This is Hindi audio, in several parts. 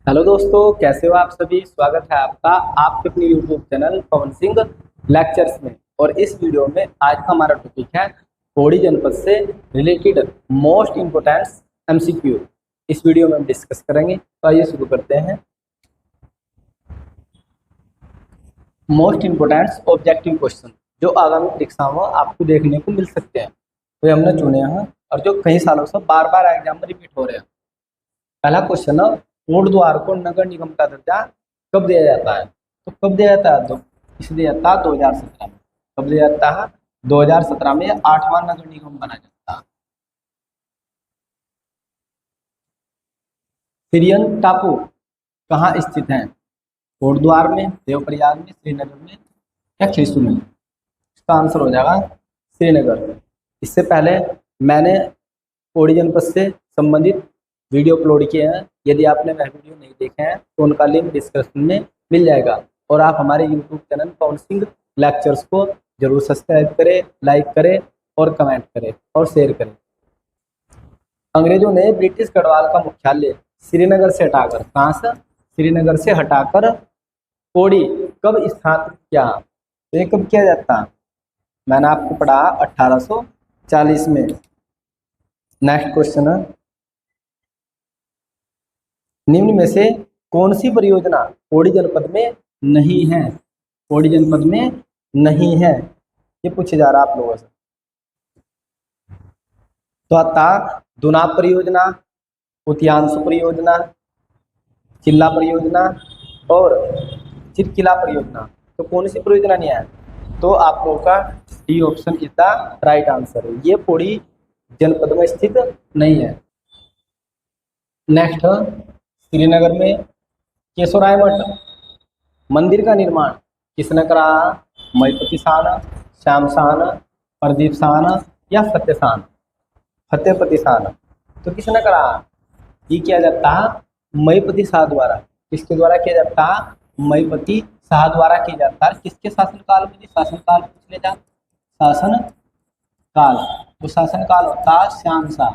हेलो दोस्तों, कैसे हो आप सभी। स्वागत है आपका आपके अपने YouTube channel Pawan Singh lectures में। और इस वीडियो में आज का हमारा टॉपिक है पौड़ी जनपद से रिलेटेड मोस्ट इम्पोर्टेंट एमसीक्यू। इस वीडियो में हम डिस्कस करेंगे, तो आइए शुरू करते हैं। मोस्ट इम्पोर्टेंट ऑब्जेक्टिव क्वेश्चन जो आगामी परीक्षाओं में आपको देखने को मिल सकते हैं, तो हमने चुने हैं और जो कई सालों से बार बार एग्जाम में रिपीट हो रहे हैं। पहला क्वेश्चन है, कोट द्वार को नगर निगम का दर्जा कब दिया जाता है। तो कब दिया जाता है, तो इसे दिया जाता है 2017 में। कब दिया जाता है, 2017 में 8वां नगर निगम बना जाता है। सिरियन टापू कहाँ स्थित है, कोट द्वार में, देवप्रयाग में, श्रीनगर में या खीसू में। इसका आंसर हो जाएगा श्रीनगर। इससे पहले मैंने पौड़ी जनपद से संबंधित वीडियो अपलोड किए हैं। यदि आपने वह वीडियो नहीं देखे हैं तो उनका लिंक डिस्क्रिप्शन में मिल जाएगा। और आप हमारे YouTube channel Pawan Singh lectures को जरूर सब्सक्राइब करें, लाइक करें और कमेंट करें और शेयर करें। अंग्रेजों ने ब्रिटिश गढ़वाल का मुख्यालय श्रीनगर से हटाकर, कहाँ से, श्रीनगर से हटाकर पौड़ी कब स्थापित किया। तो ये कब किया जाता, मैंने आपको पढ़ा 1840 में। नेक्स्ट क्वेश्चन है, निम्न में से कौन सी परियोजना पौड़ी जनपद में नहीं है। पौड़ी जनपद में नहीं है, ये पूछे जा रहा है आप लोगों से। तो आता दुनाब परियोजना, उतियांशु परियोजना, चिल्ला परियोजना और चिरकिला परियोजना। तो कौन सी परियोजना नहीं है, तो आप लोगों का D option is the right answer है। ये पौड़ी जनपद में स्थित नहीं है। नेक्स्ट, श्रीनगर में केशवराय मठ मंदिर का निर्माण किसने करा। मईपति शाह, श्याम शाह, प्रदीप शाह या फतेह शाह। फतेहपति शाह। तो किसने करा, ये किया जाता है मईपति शाह द्वारा। किसके द्वारा किया जाता है, मईपति शाह द्वारा किया जाता है। किसके शासनकाल में, शासनकाल पूछ ले जा, शासन काल। तो शासनकाल होता है श्याम शाह।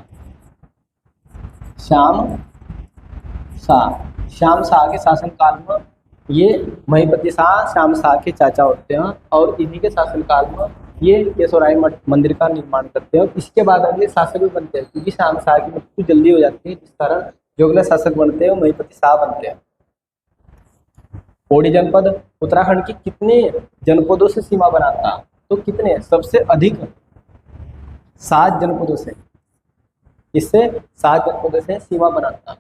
श्याम शाह के शासनकाल में ये महीपति शाह श्याम शाह के चाचा होते हैं और इन्हीं के शासनकाल में ये केशवराय मठ मंदिर का निर्माण करते हैं। और इसके बाद अगले शासक भी बनते हैं, क्योंकि श्याम शाह की मृत्यु जल्दी हो जाती है, जिस कारण जो अगले शासक बनते हैं वो महीपति शाह बनते हैं। पौड़ी जनपद उत्तराखंड की कितने जनपदों से सीमा बनाता है, तो कितने, सबसे अधिक 7 जनपदों से। इससे 7 जनपदों से सीमा बनाता है।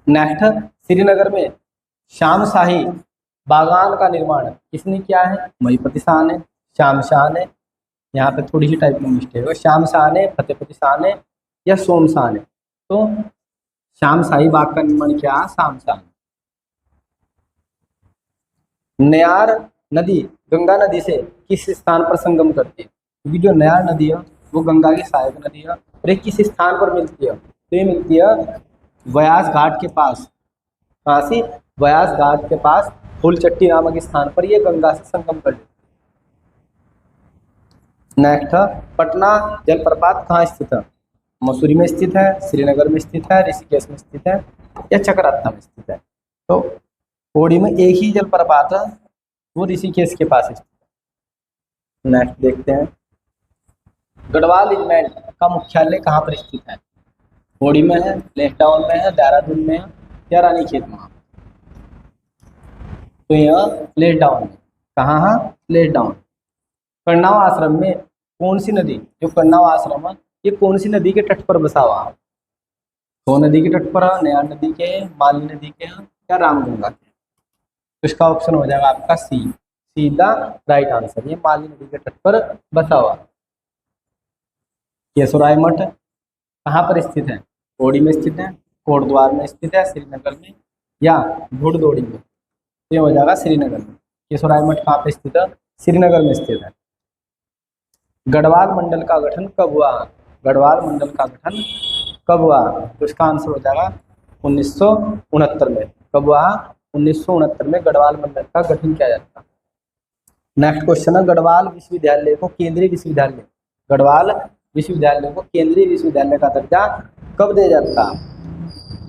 नेक्स्ट, श्रीनगर में श्याम शाही बागान का निर्माण किसने किया है। महीपति शाह ने, श्याम शाह ने, यहाँ पे थोड़ी सी टाइप में मिस्टेक है, श्याम शाह ने, फतेहपति शाह ने या सोम शाह ने। तो श्याम शाही बाग का निर्माण किया श्याम शाह ने। नयार नदी गंगा नदी से किस स्थान पर संगम करती है, क्योंकि जो नयार नदी है वो गंगा की सहायक नदी है। और ये किस स्थान पर मिलती है, तो ये मिलती है व्यास घाट के पास। काशी व्यास घाट के पास फूलचट्टी नामक स्थान पर ये गंगा से संगम कर लेती है। नेक्स्ट, पटना जलप्रपात कहाँ स्थित है। मसूरी में स्थित है, श्रीनगर में स्थित है, ऋषिकेश में स्थित है या चकराता में स्थित है। तो पौड़ी में एक ही जलप्रपात है, वो ऋषिकेश के पास स्थित है। नेक्स्ट देखते हैं, गढ़वाल रेजिमेंट का मुख्यालय कहाँ पर स्थित है। पौड़ी में है, लेहटाउन में है, देहरादून में है या रानीखेत में। तो यह लेहटाउन में। कहाँ है, लेहटाउन। करनाव आश्रम में कौन सी नदी, जो करनाव आश्रम है ये कौन सी नदी के तट पर बसा हुआ है। तो नदी के तट पर है, नयार नदी के, माली नदी के या रामगंगा के। तो इसका ऑप्शन हो जाएगा आपका सी, सीधा राइट आंसर। ये माली नदी के तट पर बसा हुआ। केशवराय मठ कहाँ पर स्थित है, पौड़ी में स्थित है, कोटद्वार में स्थित है, श्रीनगर में या घुड़दौड़ी में। तो ये हो जाएगा श्रीनगर में। केशवराय मठ कहाँ पर स्थित है, श्रीनगर में स्थित है। गढ़वाल मंडल का गठन कब हुआ, गढ़वाल मंडल का गठन कब हुआ। तो इसका आंसर हो जाएगा 1969 में। कब हुआ, 1969 में गढ़वाल मंडल का गठन किया जाता। नेक्स्ट क्वेश्चन है, गढ़वाल विश्वविद्यालय को केंद्रीय विश्वविद्यालय, गढ़वाल विश्वविद्यालय को केंद्रीय विश्वविद्यालय का दर्जा कब दिया जाता।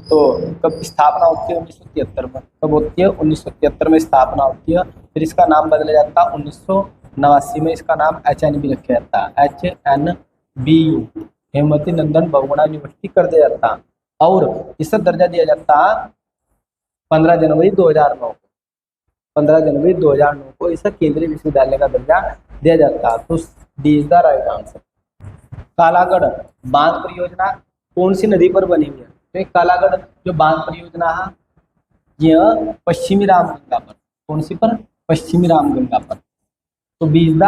तो कब स्थापना होती है? 1973 में। कब होती है? 1973 में स्थापना होती है। फिर इसका नाम बदला जाता है 1989 में, इसका नाम HNB रखा जाता है, HNBU, हेमवती नंदन बहुगुणा यूनिवर्सिटी कर दिया जाता है। और इसका दर्जा दिया जाता है 15 जनवरी 2009 को, 15 जनवरी 2009 को इसे केंद्रीय विश्वविद्यालय का दर्जा दिया जाता है। तो D is the right answer. Kalagarh बांध परियोजना कौन सी नदी पर बनी हुई है? तो कालागढ़ जो बांध परियोजना है यह पश्चिमी रामगंगा पर, कौन सी पर? पश्चिमी रामगंगा पर। तो B is the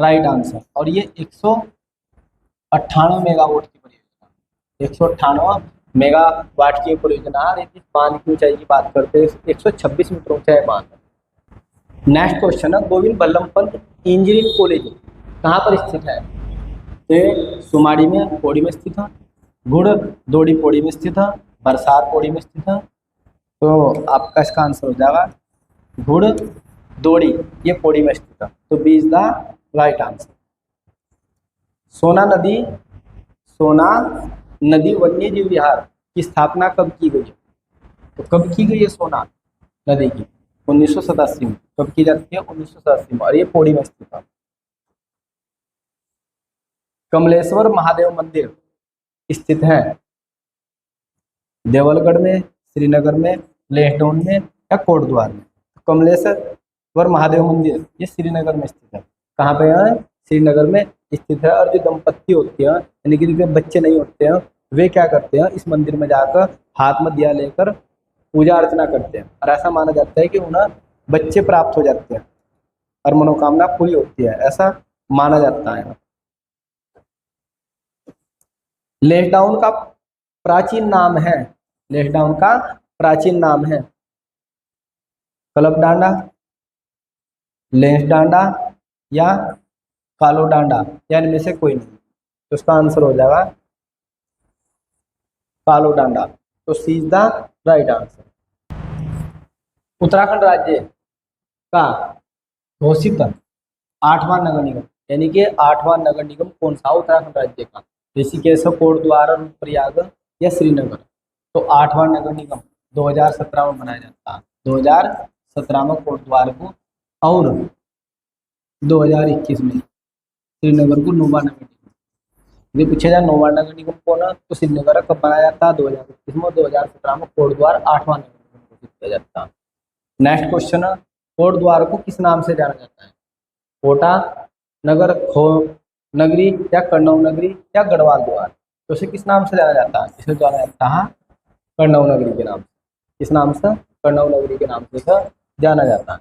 right answer. और ये 198 मेगावाट की परियोजना, 198 मेगावाट की परियोजना है। इस बांध की ऊंचाई की बात करते हैं 126 मीटर ऊंचा है बांध। नेक्स्ट क्वेश्चन है, गोविंद बल्लभ पंत इंजीनियरिंग कॉलेज कहाँ पर स्थित है? तो सुमाड़ी में, पौड़ी में स्थित है। गुड़ दौड़ी पौड़ी में स्थित है। बरसात पौड़ी में स्थित है। तो आपका इसका आंसर हो जाएगा गुड़ दौड़ी, ये पौड़ी में स्थित है। तो B is the right answer. Sona नदी वन्य जीव विहार की स्थापना कब की गई है? तो कब की गई है सोना नदी की? 1987 में। कब की जाती है? 1987 में। और ये पौड़ी में स्थित है। कमलेश्वर महादेव मंदिर स्थित है देवलगढ़ में, श्रीनगर में, लेहडोन में या कोटद्वार में? कमलेश्वर महादेव मंदिर ये श्रीनगर में स्थित है। कहाँ पे है? श्रीनगर में स्थित है। और जो दंपत्ति होते हैं, यानी कि जिनके बच्चे नहीं होते हैं, वे क्या करते हैं? इस मंदिर में जाकर हाथ में दिया लेकर पूजा अर्चना करते हैं। और ऐसा माना जाता है कि उन्हें बच्चे प्राप्त हो जाते हैं और मनोकामना पूरी होती है, ऐसा माना जाता है। लेहडाउन का प्राचीन नाम है, लेहडाउन का प्राचीन नाम है कलब डांडा, लेंस डांडा या कालो डांडा, या इनमें से कोई नहीं। तो इसका आंसर हो जाएगा कालो डांडा। तो C is the right answer. Uttarakhand राज्य का घोषित 8वां नगर निगम, यानी कि 8वां नगर निगम कौन सा उत्तराखंड राज्य का? ऋषिकेश, कोटद्वार, रुद्रप्रयाग या श्रीनगर? तो 8वां नगर निगम 2017 में बनाया जाता है। 2017 में कोटद्वार को, और 2021 में श्रीनगर को 9वां नगर निगम। यदि पूछा जाए 9वां नगर निगम कौन है, तो श्रीनगर कब बनाया जाता है? 2021 में। 2017 में कोटद्वार 8वां नगर निगम घोषित किया जाता है। नेक्स्ट क्वेश्चन है, कोटद्वार को किस नाम से जाना जाता है? कोटा नगर, खो नगरी या कन्नौज नगरी या गढ़वाल द्वार? तो इसे किस नाम से जाना जाता है? इसे जाना जाता है कन्नौज नगरी के नाम से। किस नाम से? कन्नौज नगरी के नाम से इसे जाना जाता है।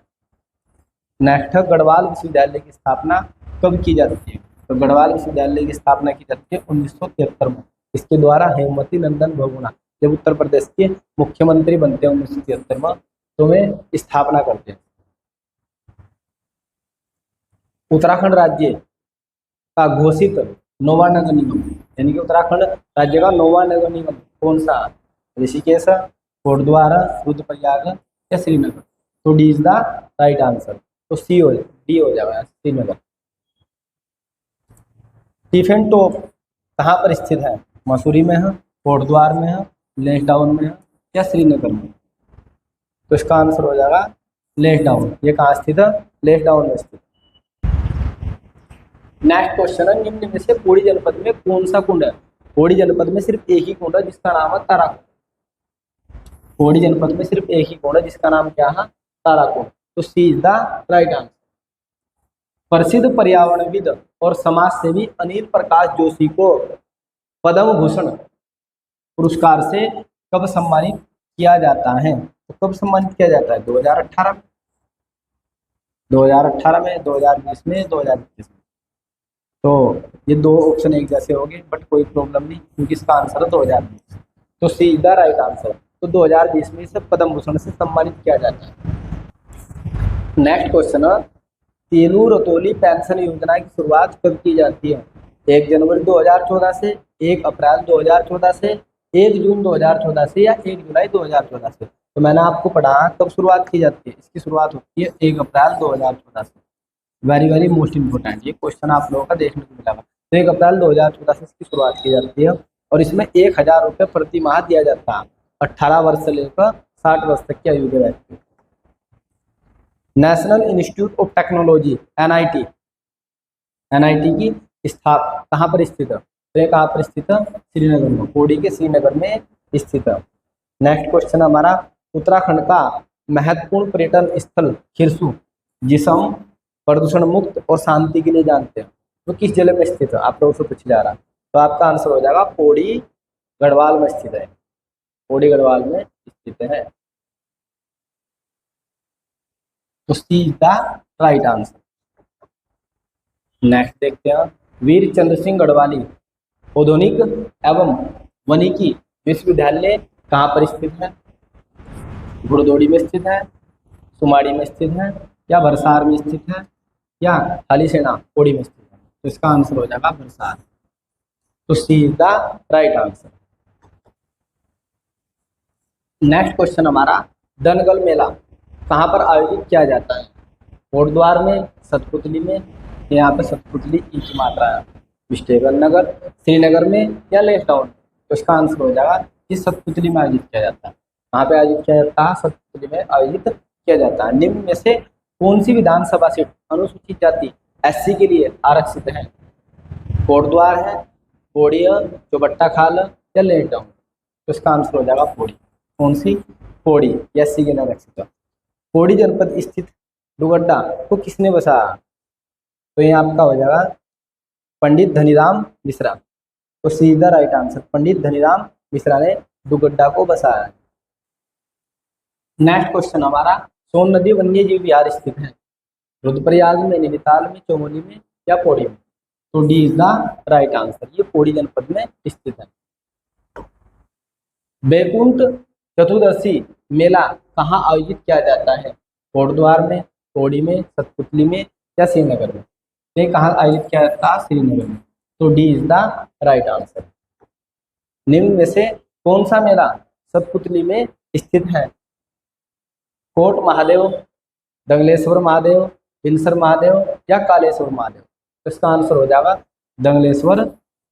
नेक्स्ट है, गढ़वाल विश्वविद्यालय की स्थापना कब की जाती है? तो गढ़वाल विश्वविद्यालय की स्थापना की जाती है 1973 में। इसके द्वारा हेमवती नंदन बहुगुणा जब उत्तर प्रदेश के मुख्यमंत्री बनते हैं 1973 में, तो वे स्थापना करते हैं। उत्तराखंड राज्य का घोषित 9वां नगर निगम, यानी कि उत्तराखंड राज्य का 9वां नगर निगम कौन सा? ऋषिकेश, कोटद्वार, रुद्रप्रयाग या श्रीनगर? तो D is the right answer. तो डी हो जाएगा, श्रीनगर। टिफिन टॉप कहाँ पर स्थित है? मसूरी में है, कोटद्वार में है, लेहडाउन में है या श्रीनगर में? तो इसका आंसर हो जाएगा लेहडाउन। ये कहाँ स्थित है? लेहडाउन में स्थित। नेक्स्ट क्वेश्चन है, निम्न में से पौड़ी जनपद में कौन सा कुंड है? पौड़ी जनपद में सिर्फ एक ही कुंड है जिसका नाम है ताराकुंड। पौड़ी जनपद में सिर्फ एक ही कुंड है जिसका नाम क्या है? ताराकुंड। तो C is the right answer. प्रसिद्ध पर्यावरणविद और समाज सेवी अनिल प्रकाश जोशी को पद्म भूषण पुरस्कार से कब सम्मानित किया जाता है? तो कब सम्मानित किया जाता है? 2018 में, 2018 में, 2020 में, 2021 में। तो ये दो ऑप्शन एक जैसे हो गए, बट कोई प्रॉब्लम नहीं, क्योंकि इसका आंसर है 2020। तो C is the right answer. तो 2020 में इसे पद्म भूषण से सम्मानित किया जाता है। नेक्स्ट क्वेश्चन है, तेलू रतौली पेंशन योजना की शुरुआत कब की जाती है? 1 जनवरी 2014 से, 1 अप्रैल 2014 से, 1 जून 2014 से या 1 जुलाई 2014 से? तो मैंने आपको पढ़ा कब शुरुआत की जाती है। इसकी शुरुआत होती है 1 अप्रैल 2014 से। वेरी वेरी मोस्ट इंपॉर्टेंट, ये क्वेश्चन आप लोगों का देखने को मिला। तो 1 अप्रैल 2014 से इसकी शुरुआत की जाती है और इसमें 1000 रुपये प्रति माह दिया जाता है। 18 वर्ष से लेकर 60 वर्ष तक की आयु के व्यक्ति। National institute of technology NIT, NIT की स्थापना कहाँ पर स्थित है? तो ये कहाँ पर स्थित है? श्रीनगर में, पौड़ी के श्रीनगर में स्थित है। नेक्स्ट क्वेश्चन हमारा, उत्तराखंड का महत्वपूर्ण पर्यटन स्थल खिरसू, जिसे हम प्रदूषण मुक्त और शांति के लिए जानते हैं, वो किस जिले में स्थित है? आप लोगों से पूछा जा रहा है, तो आपका आंसर हो जाएगा पौड़ी गढ़वाल में स्थित है, पौड़ी गढ़वाल में स्थित है। तो C is the right answer. Next देखते हैं, वीर चंद्र सिंह गढ़वाली औद्योगिक एवं वानिकी विश्वविद्यालय कहाँ पर स्थित है? घुड़दौड़ी में स्थित है, सुमाड़ी में स्थित है, या भरसार में स्थित है, या थाली सेना पौड़ी में स्थित है? तो इसका आंसर हो जाएगा भरसार। तो C is the right answer. Next question हमारा, दनगल मेला कहाँ पर आयोजित किया जाता है? कोटद्वार में, सतपुतली में, यहाँ पे सतपुतली ई की मात्रा है, विष्टेगल नगर, श्रीनगर में, या लेक टाउन? तो इसका आंसर हो जाएगा कि सतपुतली में आयोजित किया जाता है। कहाँ पे आयोजित किया जाता है? सतपुतली में आयोजित किया जाता है। निम्न में से कौन सी विधानसभा सीट अनुसूचित जाति एससी के लिए आरक्षित है? कोटद्वार है, पौड़ी है, चौबट्टा खाल है, या लेक टाउन? तो इसका आंसर हो जाएगा पौड़ी। कौन सी? पौड़ी, एससी के लिए आरक्षित है। पौड़ी जनपद स्थित डुगड्डा को किसने बसाया? तो ये आपका हो जाएगा पंडित धनीराम मिश्रा। तो सीधा राइट आंसर, पंडित धनीराम मिश्रा ने डुगड्डा को बसाया। नेक्स्ट क्वेश्चन हमारा, सोन नदी वन्य जीव विहार स्थित है? रुद्रप्रयाग में, नैनीताल में, चमोली में, या पौड़ी में? तो D is the right answer, ये पौड़ी जनपद में स्थित है। बैकुंठ चतुर्दशी मेला कहाँ आयोजित किया जाता है? कोटद्वार में, पौड़ी में, सतपुतली में, या श्रीनगर में? ये कहाँ आयोजित किया जाता है? श्रीनगर में। तो D is the right answer. निम्न में से कौन सा मेला सतपुतली में स्थित है? कोट महादेव, दंगलेश्वर महादेव, बिनसर महादेव, या कालेश्वर महादेव? तो इसका आंसर हो जाएगा दंगलेश्वर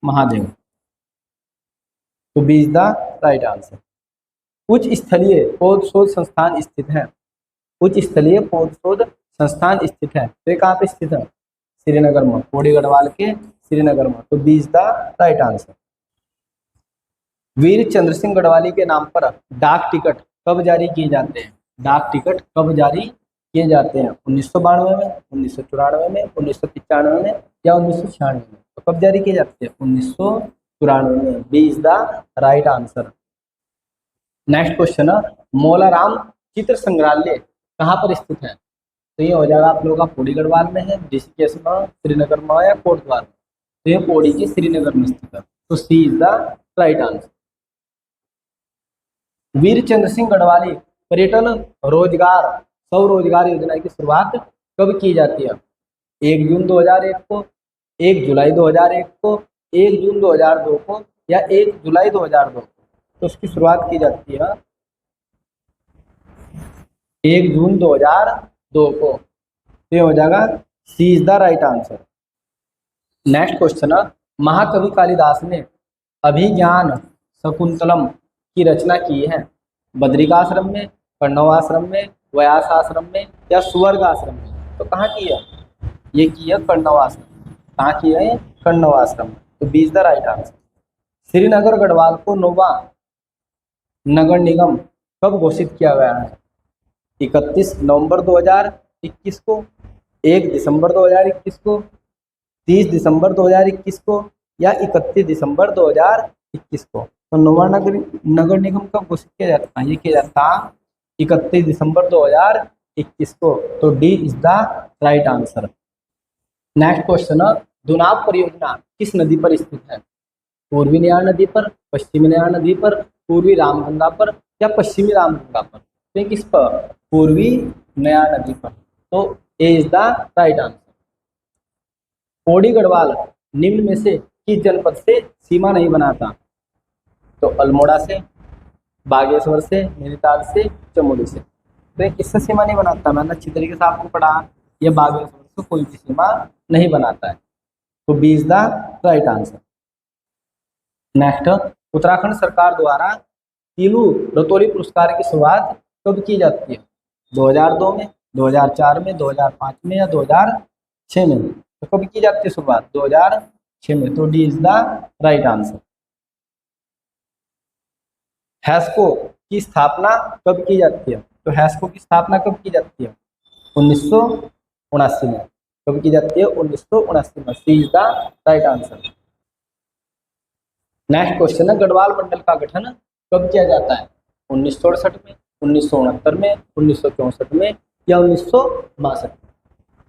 महादेव। तो B is the right answer. उच्च स्थलीय पौध शोध संस्थान स्थित है? उच्च स्थलीय पौध शोध संस्थान स्थित है, तो ये कहाँ पे स्थित है? श्रीनगर में, पौड़ी गढ़वाल के श्रीनगर में। तो B is the right answer. Veer Chandra Singh Garhwali के नाम पर डाक टिकट कब जारी किए जाते हैं? डाक टिकट कब जारी किए जाते हैं? 1992 में, 1994 में, 1995 में, या 1996 में? तो कब जारी किए जाते हैं? 1994 में। B is the right answer. Next question है, मौलाराम चित्र संग्रहालय कहाँ पर स्थित है? तो ये हो जाएगा आप लोगों का पौड़ी गढ़वाल में है, ऋषिकेश में, श्रीनगर में, या कोटद्वार में? तो ये पौड़ी के श्रीनगर में स्थित है। तो C is the right answer. Veer Chandra Singh Garhwali पर्यटन रोजगार स्वरोजगार योजना की शुरुआत कब की जाती है? 1 जून 2001 को, 1 जुलाई 2001 को, 1 जून 2002 को, या 1 जुलाई 2002 को? तो उसकी शुरुआत की जाती है 1 जून 2002 को। तो ये हो जाएगा C is the right answer. Next question है, महाकवि कालिदास ने अभिज्ञान शकुंतलम की रचना की है? बद्रिकाश्रम में, कण्व में, व्यास आश्रम में, या स्वर्ग आश्रम में? तो कहाँ की है? ये की है कण्व आश्रम। कहाँ की है? कण्व आश्रम। तो B is the right answer. Srinagar Garhwal को नौवां नगर निगम कब घोषित किया गया है? 31 नवंबर 2021 को, 1 दिसंबर 2021 को, 30 दिसंबर 2021 को, या 31 दिसंबर 2021 को? तो नौवां नगर निगम कब घोषित किया जाता है? ये किया जाता है 31 दिसंबर 2021 को। तो D is the right answer. Next question है, दुनाव परियोजना किस नदी पर स्थित है? पूर्वी नयार नदी पर, पश्चिमी नयार नदी पर, पूर्वी रामगंगा पर, या पश्चिमी रामगंगा पर? तो किस पर? पूर्वी नयार नदी पर। तो A is the right answer. Pauri Garhwal निम्न में से किस जनपद से सीमा नहीं बनाता? तो अल्मोड़ा से, बागेश्वर से, नैनीताल से, चमोली से। तो ये किससे सीमा नहीं बनाता? मैंने अच्छी तरीके से आपको पढ़ा, ये बागेश्वर से कोई भी सीमा नहीं बनाता है। तो B is the right answer. Next, Uttarakhand सरकार द्वारा तीलू रतौली पुरस्कार की शुरुआत कब की जाती है? 2002 में, 2004 में, 2005 में या 2006 में? तो कब की जाती है शुरुआत? 2006 में। तो D is the right answer. HESCO की स्थापना कब की जाती है? तो हैस्को की स्थापना कब की जाती है? 1979 में। कब की जाती है? 1979 में। C is the right answer. Next question है, गढ़वाल मंडल का गठन कब किया जाता है? 1968 में, 1969 में, 1964 में या 1962 में?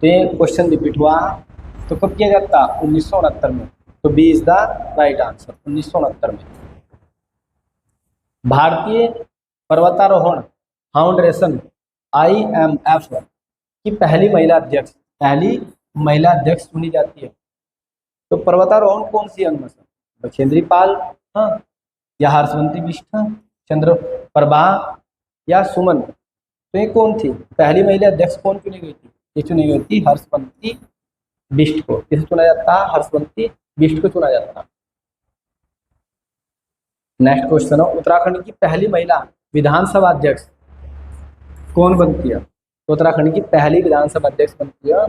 तो ये क्वेश्चन रिपीट हुआ, तो कब किया जाता? 1969 में। तो B is the right answer, 1969 में। भारतीय पर्वतारोहण फाउंडेशन IMF की पहली महिला अध्यक्ष चुनी जाती है। तो पर्वतारोहण कौन सी अंग में से? बछेंद्री पाल, हाँ, या हर्षवंती बिष्ट, चंद्रप्रभा या सुमन? तो ये कौन थी पहली महिला अध्यक्ष? कौन चुनी गई थी? ये चुनी गई थी हर्षवंती बिष्ट को। किसे चुना जाता? हर्षवंती बिष्ट को चुना जाता। नेक्स्ट क्वेश्चन है, उत्तराखंड की पहली महिला विधानसभा अध्यक्ष कौन बनती है? तो उत्तराखंड की पहली विधानसभा अध्यक्ष बनती है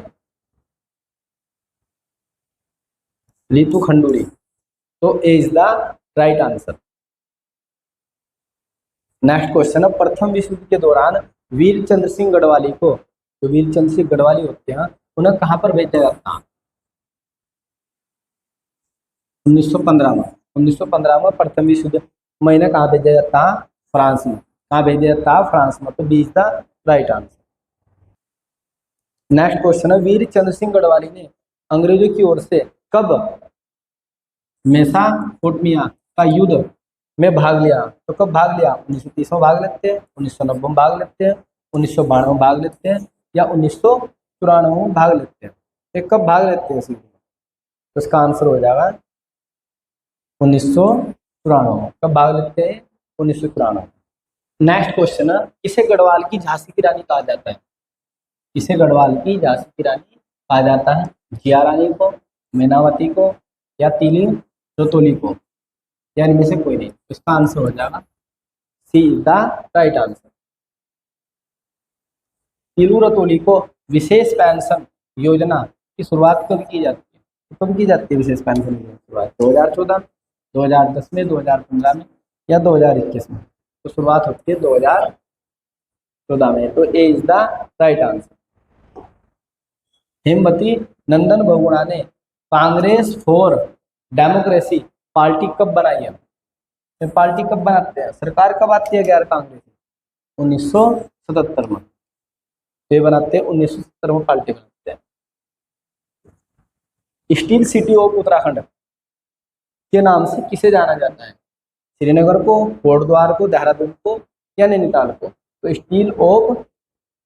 रीतू खंडूरी। तो A is the right answer. Next question है, प्रथम विश्व युद्ध के दौरान वीर चंद्र सिंह गढ़वाली को, जो वीर चंद्र सिंह गढ़वाली होते हैं, उन्हें कहां पर भेजा जाता? 1915 में। 1915 में प्रथम विश्व युद्ध में इन्हें कहाँ भेजा जाता? फ्रांस में। कहाँ भेजा जाता? फ्रांस में। तो B is the right answer. Next question है, वीर चंद्र सिंह गढ़वाली ने अंग्रेजों की ओर से कब मेसापोटामिया का युद्ध में भाग लिया? तो कब भाग लिया? 1930 में भाग लेते हैं, 1990 में भाग लेते हैं, 1992 में भाग लेते हैं या 1994 में भाग लेते हैं? ये कब भाग लेते हैं इसी? तो इसका आंसर हो जाएगा 1994। कब भाग लेते हैं? 1994। नेक्स्ट क्वेश्चन है, किसे गढ़वाल की झांसी की रानी कहा जाता है? किसे गढ़वाल की झांसी की रानी कहा जाता है? जिया रानी को, मैनावती को या तीली रतौली को, या इनमें से कोई नहीं? इसका आंसर हो जाएगा C is the right answer. Teelu Rauteli को विशेष पेंशन योजना की शुरुआत कब की जाती है? तो कब की जाती है विशेष पेंशन योजना की शुरुआत? 2014, 2010 में, 2015 में या 2021 में? तो शुरुआत होती है 2014 में। तो A is the right answer. Hemvati Nandan Bahuguna ने कांग्रेस फॉर डेमोक्रेसी पार्टी कब बनाई है? तो पार्टी कब बनाते हैं? सरकार कब आती है गैर कांग्रेस? 1977 में। तो ये बनाते हैं 1970 में पार्टी बनाते हैं। स्टील सिटी ऑफ उत्तराखंड के नाम से किसे जाना जाता है? श्रीनगर को, कोटद्वार को, देहरादून को या नैनीताल को? तो स्टील ऑफ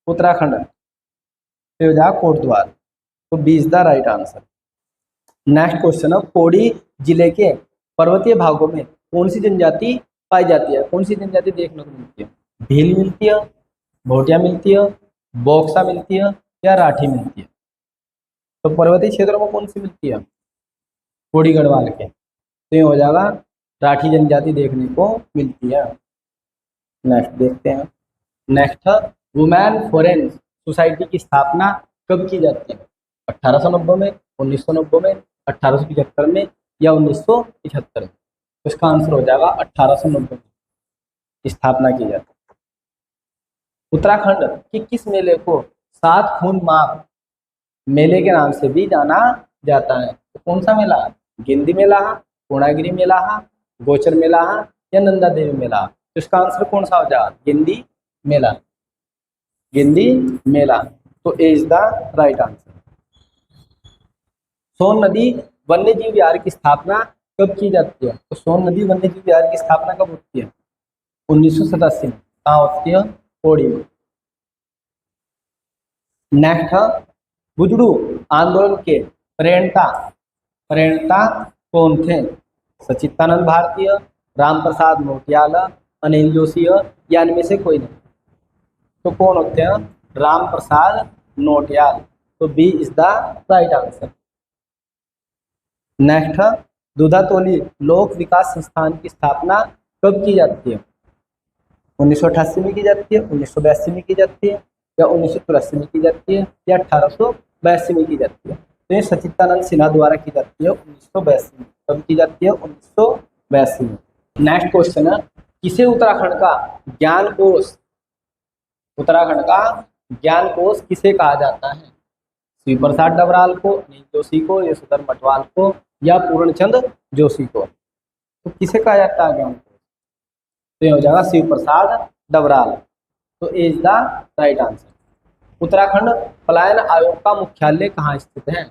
उत्तराखंड कोटद्वार। तो B is the right answer. Next question है, पौड़ी जिले के पर्वतीय भागों में कौन सी जनजाति पाई जाती है? कौन सी जनजाति देखने को मिलती है? भील मिलती है, भोटिया मिलती है, बोक्सा मिलती है या राठी मिलती है? तो पर्वतीय क्षेत्रों में कौन सी मिलती है? पौड़ी गढ़वाल के। तो ये हो जाएगा राठी जनजाति देखने को मिलती है। नेक्स्ट देखते हैं। नेक्स्ट है, वुमेन फॉरेन सोसाइटी की स्थापना कब की जाती है? 1890 में, 1990 में, 1875 में या 1975 में? तो इसका आंसर हो जाएगा 1890 में स्थापना की जाती है। उत्तराखंड के किस मेले को सात खून माघ मेले के नाम से भी जाना जाता है? तो कौन सा मेला? गिंदी मेला, पूर्णागिरी मेला, गोचर मेला या नंदा देवी मेला? तो इसका आंसर कौन सा हो जाएगा? गिंदी मेला। गिंदी मेला। तो A is the right answer. सोन नदी वन्यजीव विहार की स्थापना कब की जाती है? तो सोन नदी वन्यजीव विहार की स्थापना कब होती है? 1987 में। कहाँ होती है? पौड़ी में। नेक्स्ट है, बुजड़ू आंदोलन के प्रणेता कौन थे? सच्चिदानंद भारतीय, राम प्रसाद मोटियाल, अनिल जोशी या इनमें से कोई नहीं? तो कौन होते हैं? राम प्रसाद नोटियाल। तो B is the right answer. Next है, दूधातोली लोक विकास संस्थान की स्थापना कब की जाती है? 1988 में की जाती है, 1982 में की जाती है, या 1983 में की जाती है, या 1882 में की जाती है? तो ये सच्चिदानंद सिन्हा द्वारा की जाती है 1982 में। कब की जाती है? 1982 में। नेक्स्ट क्वेश्चन है, किसे उत्तराखंड का ज्ञान कोश, उत्तराखंड का ज्ञान कोश किसे कहा जाता है? श्री प्रसाद डबराल को, अनिल जोशी को, यशोधर मटवाल को, या पूर्णचंद जोशी को? तो किसे कहा जाता है ज्ञान कोश? तो ये हो जाएगा शिव प्रसाद डबराल। तो is the right answer. Uttarakhand पलायन आयोग का मुख्यालय कहाँ स्थित है?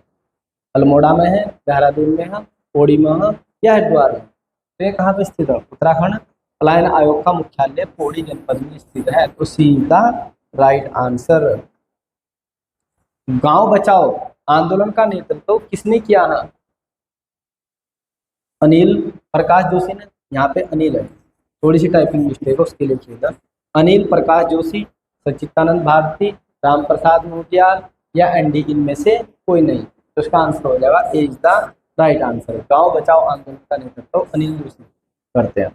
अल्मोड़ा में है, देहरादून में है, पौड़ी में है, या हरिद्वार में? तो ये कहाँ पे स्थित है? उत्तराखंड पलायन आयोग का मुख्यालय पौड़ी जनपद में स्थित है। तो C is the right answer. गांव बचाओ आंदोलन का नेतृत्व किसने किया है? अनिल प्रकाश जोशी ने। यहाँ पे अनिल है, थोड़ी सी टाइपिंग मिस्टेक है, उसके लिए लिखिएगा। अनिल प्रकाश जोशी, सच्चिदानंद भारती, राम प्रसाद मोतियाल, या एनडी, इनमें से कोई नहीं। तो इसका आंसर हो जाएगा ए इज द राइट आंसर। गांव बचाओ आंदोलन का नेतृत्व अनिल जोशी करते हैं।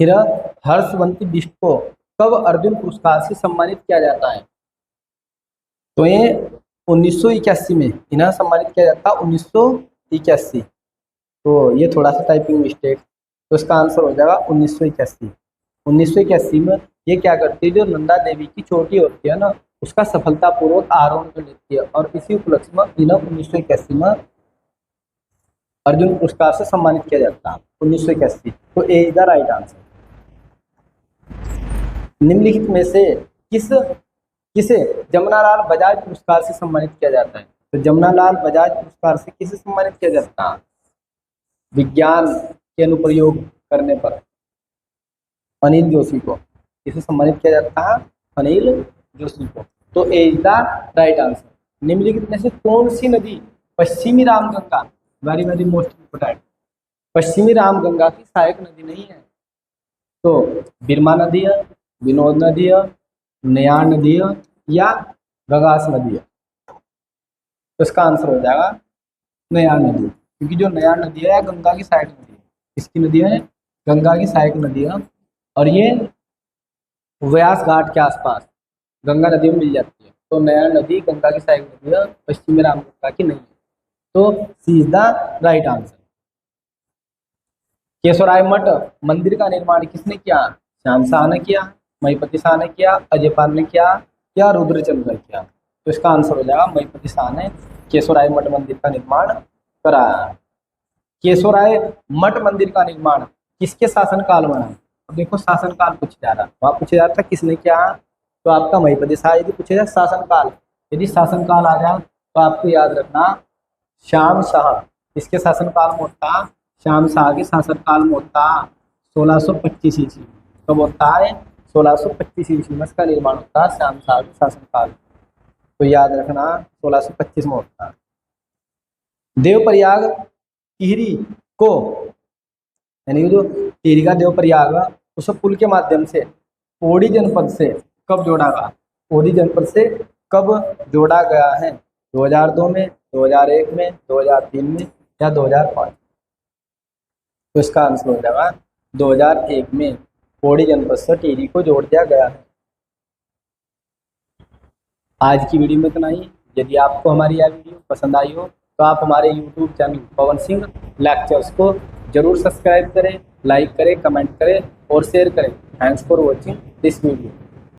फिर हर्षवंती बिष्ट को कब अर्जुन पुरस्कार से सम्मानित किया जाता है? तो ये 1981 में इन्हें सम्मानित किया जाता है, 1981। तो ये थोड़ा सा टाइपिंग मिस्टेक, तो इसका आंसर हो जाएगा 1981। 1981 में ये क्या करती है, जो नंदा देवी की चोटी होती है ना, उसका सफलतापूर्वक आरोहण कर लेती है, और इसी उपलक्ष्य में इन्हें 1981 में अर्जुन पुरस्कार से सम्मानित किया जाता है, 1981। तो A is the right answer. निम्नलिखित में से किसे जमुनालाल बजाज पुरस्कार से सम्मानित किया जाता है? तो जमुनालाल बजाज पुरस्कार से किसे सम्मानित किया जाता है? विज्ञान के अनुप्रयोग करने पर अनिल जोशी को। किसे सम्मानित किया जाता है? अनिल जोशी को। तो A is the right answer. निम्नलिखित में से कौन सी नदी पश्चिमी Ramganga, very very most important, पश्चिमी रामगंगा की सहायक नदी नहीं है? तो बिरमा नदी है, विनोद नदी है, नयार नदी है, या गगास नदी है? तो इसका आंसर हो जाएगा नयार नदी, क्योंकि जो नयार नदी है गंगा की सहायक नदी है। किसकी नदी है? गंगा की सहायक नदी है, और ये व्यास घाट के आसपास गंगा नदी में मिल जाती है। तो नयार नदी गंगा की सहायक नदी है, पश्चिमी रामगंगा की नहीं है। तो C is the right answer. Keshavrai मठ मंदिर का निर्माण किसने किया? श्याम शाह ने किया, महिपति शाह ने किया, अजयपाल ने किया, या रुद्रचंद्र ने किया? तो इसका आंसर हो जाएगा महिपति शाह ने केशवराय मठ मंदिर का निर्माण कराया। केशवराय मठ मंदिर का निर्माण किसके शासनकाल में है? अब देखो शासनकाल पूछा जा रहा है, वहाँ पूछा जा रहा था किसने किया, तो आपका महिपति शाह। यदि पूछे जाए शासनकाल, यदि शासनकाल आ जाए तो आपको याद रखना श्याम शाह। इसके शासनकाल में होता, श्याम शाह के शासनकाल में होता 1625 ईस्वी। कब होता है? 1625 ईस्वी में इसका निर्माण होता है, श्याम शाह के शासनकाल। तो याद रखना 1625 में होता है। देवप्रयाग टिहरी को, यानी जो टिहरी का देवप्रयाग उस पुल के माध्यम से पौड़ी जनपद से कब जोड़ा गया? पौड़ी जनपद से कब जोड़ा गया है? 2002 में, 2001 में, 2003 में, या 2005? तो इसका आंसर हो जाएगा 2001 में पौड़ी जनपद से टिहरी को जोड़ दिया गया है। आज की वीडियो में इतना ही। यदि आपको हमारी यह वीडियो पसंद आई हो तो आप हमारे YouTube channel Pawan Singh lectures को जरूर सब्सक्राइब करें, लाइक करें, कमेंट करें और शेयर करें। Thanks for watching this video.